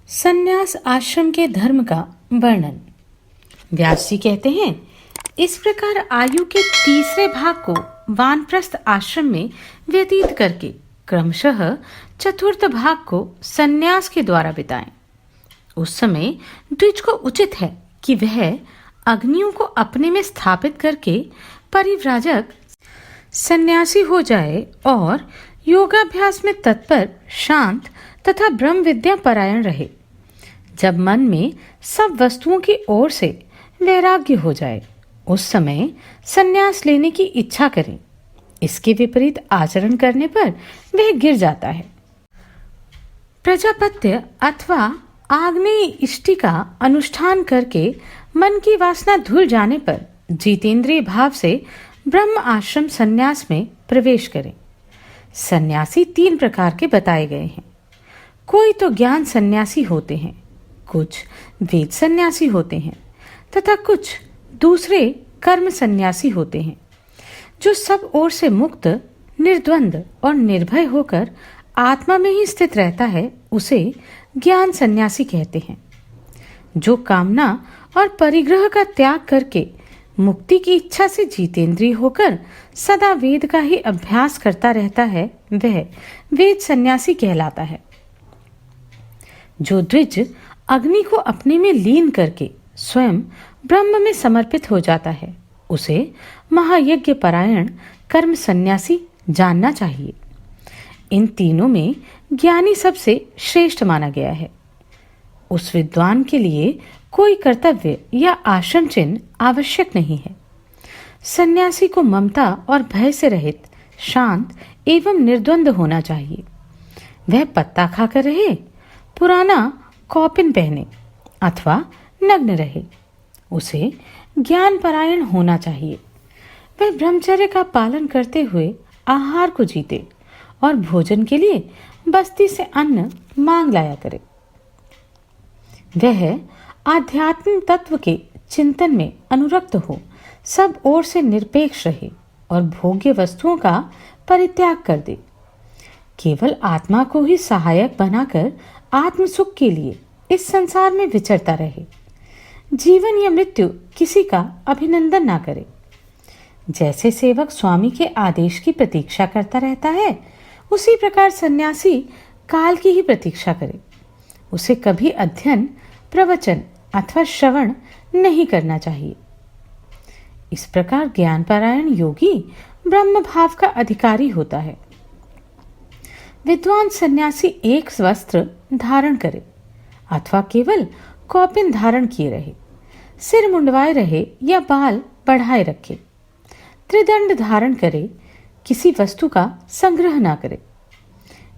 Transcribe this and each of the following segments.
संन्यास आश्रम के धर्म का वर्णन। व्यास जी कहते हैं, इस प्रकार आयु के तीसरे भाग को वानप्रस्थ आश्रम में व्यतीत करके क्रमशः चतुर्थ भाग को संन्यास के द्वारा बिताएं। उस समय द्विज को उचित है कि वह अग्नियों को अपने में स्थापित करके परिव्राजक सन्यासी हो जाए और योगाभ्यास में तत्पर, शांत तथा ब्रह्म विद्या परायण रहे। जब मन में सब वस्तुओं की ओर से वैराग्य हो जाए, उस समय संन्यास लेने की इच्छा करें। इसके विपरीत आचरण करने पर वह गिर जाता है। प्रजापत्य अथवा आग्नेय इष्टि का अनुष्ठान करके मन की वासना धुल जाने पर जितेंद्रिय भाव से ब्रह्म आश्रम संन्यास में प्रवेश करें। सन्यासी 3 प्रकार के बताए गए हैं। कोई तो ज्ञान सन्यासी होते हैं, कुछ वेद सन्यासी होते हैं तथा कुछ दूसरे कर्म सन्यासी होते हैं। जो सब ओर से मुक्त, निर्द्वंद और निर्भय होकर आत्मा में ही स्थित रहता है, उसे ज्ञान सन्यासी कहते हैं। जो कामना और परिग्रह का त्याग करके मुक्ति की इच्छा से जितेंद्रिय होकर सदा वेद का ही अभ्यास करता रहता है, वह वेद सन्यासी कहलाता है। जो द्विज अग्नि को अपने में लीन करके स्वयं ब्रह्म में समर्पित हो जाता है, उसे महायज्ञ परायण कर्म सन्यासी जानना चाहिए। इन तीनों में ज्ञानी सबसे श्रेष्ठ माना गया है। उस विद्वान के लिए कोई कर्तव्य या आश्रम चिन्ह आवश्यक नहीं है। सन्यासी को ममता और भय से रहित, शांत एवं निर्द्वंद होना चाहिए। वह पत्ता खाकर रहे, पुराना कौपिन पहने अथवा नग्न रहे, उसे ज्ञान परायण होना चाहिए। वह ब्रह्मचर्य का पालन करते हुए आहार को जीते और भोजन के लिए बस्ती से अन्न मांग लाया करे। वह आध्यात्मिक तत्व के चिंतन में अनुरक्त हो, सब ओर से निरपेक्ष रहे और भोग्य वस्तुओं का परित्याग कर दे। केवल आत्मा को ही सहायक बनाकर आत्म सुख के लिए इस संसार में विचरता रहे। जीवन या मृत्यु किसी का अभिनंदन ना करे। जैसे सेवक स्वामी के आदेश की प्रतीक्षा करता रहता है, उसी प्रकार सन्यासी काल की ही प्रतीक्षा करे। उसे कभी अध्ययन, प्रवचन अथवा श्रवण नहीं करना चाहिए। इस प्रकार ज्ञानपरायण योगी ब्रह्म भाव का अधिकारी होता है। विद्वान सन्यासी एक वस्त्र धारण करे अथवा केवल कौपिन धारण किए रहे, सिर मुंडवाए रहे या बाल बढ़ाए रखे, त्रिदंड धारण करे, किसी वस्तु का संग्रह ना करे,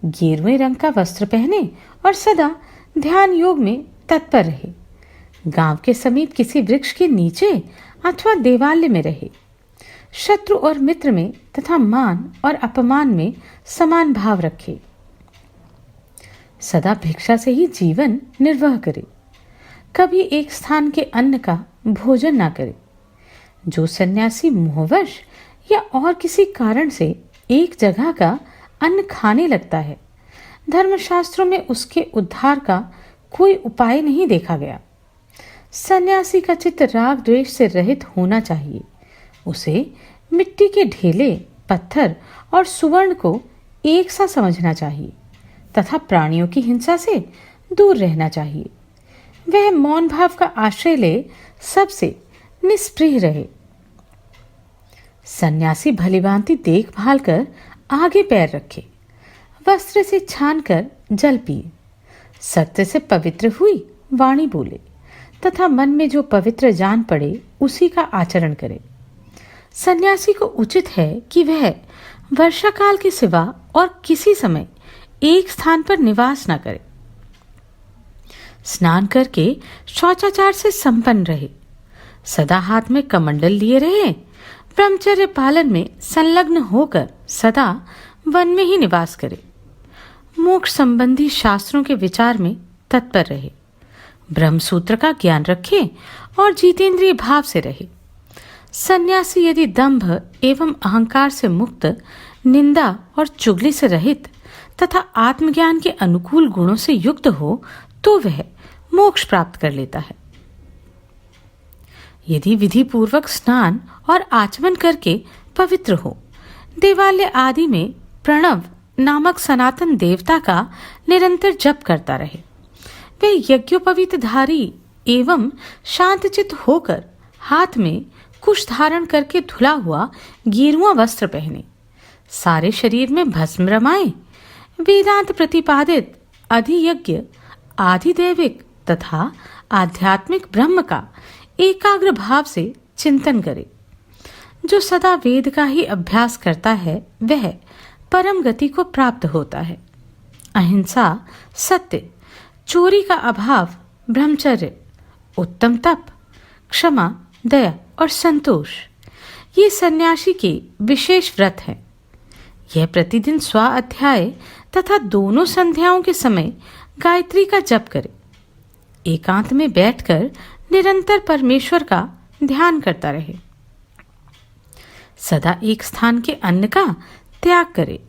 गेरुए रंग का वस्त्र पहने और सदा ध्यान योग में तत्पर रहे, गांव के समीप किसी वृक्ष के नीचे अथवा देवालय में रहे, शत्रु और मित्र में तथा मान और अपमान में समान भाव रखे, सदा भिक्षा से ही जीवन निर्वाह करे, कभी एक स्थान के अन्न का भोजन ना करे। जो सन्यासी मोहवश या और किसी कारण से एक जगह का अन्न खाने लगता है, धर्मशास्त्रों में उसके उद्धार का कोई उपाय नहीं देखा गया। सन्यासी का चित्त राग द्वेष से रहित होना चाहिए। उसे मिट्टी के ढेले, पत्थर और सुवर्ण को एक सा समझना चाहिए तथा प्राणियों की हिंसा से दूर रहना चाहिए। वह मौन भाव का आश्रय ले सबसे निष्प्रिय रहे। सन्यासी भलीभांति देखभाल कर आगे पैर रखे, वस्त्र से छान कर जल पिए, सत्य से पवित्र हुई वाणी बोले तथा मन में जो पवित्र जान पड़े उसी का आचरण करे। सन्यासी को उचित है कि वह वर्षा काल के सिवा और किसी समय एक स्थान पर निवास न करे। स्नान करके शौचाचार से संपन्न रहे, सदा हाथ में कमंडल लिए रहे, ब्रह्मचर्य पालन में संलग्न होकर सदा वन में ही निवास करे, मोक्ष संबंधी शास्त्रों के विचार में तत्पर रहे, ब्रह्मसूत्र का ज्ञान रखे और जितेंद्रिय भाव से रहे। सन्यासी यदि दंभ एवं अहंकार से मुक्त, निंदा और चुगली से रहित तथा आत्मज्ञान के अनुकूल गुणों से युक्त हो तो वह मोक्ष प्राप्त कर लेता है। यदि विधि पूर्वक स्नान और आचमन करके पवित्र हो, देवालय आदि में प्रणव नामक सनातन देवता का निरंतर जप करता रहे, वे यज्ञोपवीतधारी एवं शांतचित्त होकर हाथ में कुश धारण करके धुला हुआ गेरुआ वस्त्र पहने, सारे शरीर में भस्म रमाए, वेदांत प्रतिपादित अधियज्ञ आधिदैविक तथा आध्यात्मिक ब्रह्म का एकाग्र भाव से चिंतन करे। जो सदा वेद का ही अभ्यास करता है वह परम गति को प्राप्त होता है। अहिंसा, सत्य, चोरी का अभाव, ब्रह्मचर्य, उत्तम तप, क्षमा, दया और संतोष ये सन्यासी के विशेष व्रत हैं। यह प्रतिदिन स्वाध्याय तथा दोनों संध्याओं के समय गायत्री का जप करे, एकांत में बैठकर निरंतर परमेश्वर का ध्यान करता रहे, सदा एक स्थान के अन्न का त्याग करे,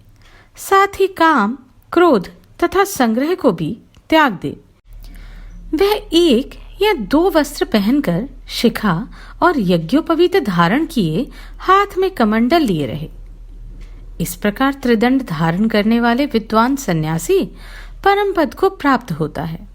साथ ही काम, क्रोध तथा संग्रह को भी त्याग दे। वह एक या 2 वस्त्र पहनकर शिखा और यज्ञोपवीत धारण किए हाथ में कमंडल लिए रहे। इस प्रकार त्रिदंड धारण करने वाले विद्वान सन्यासी परम पद को प्राप्त होता है।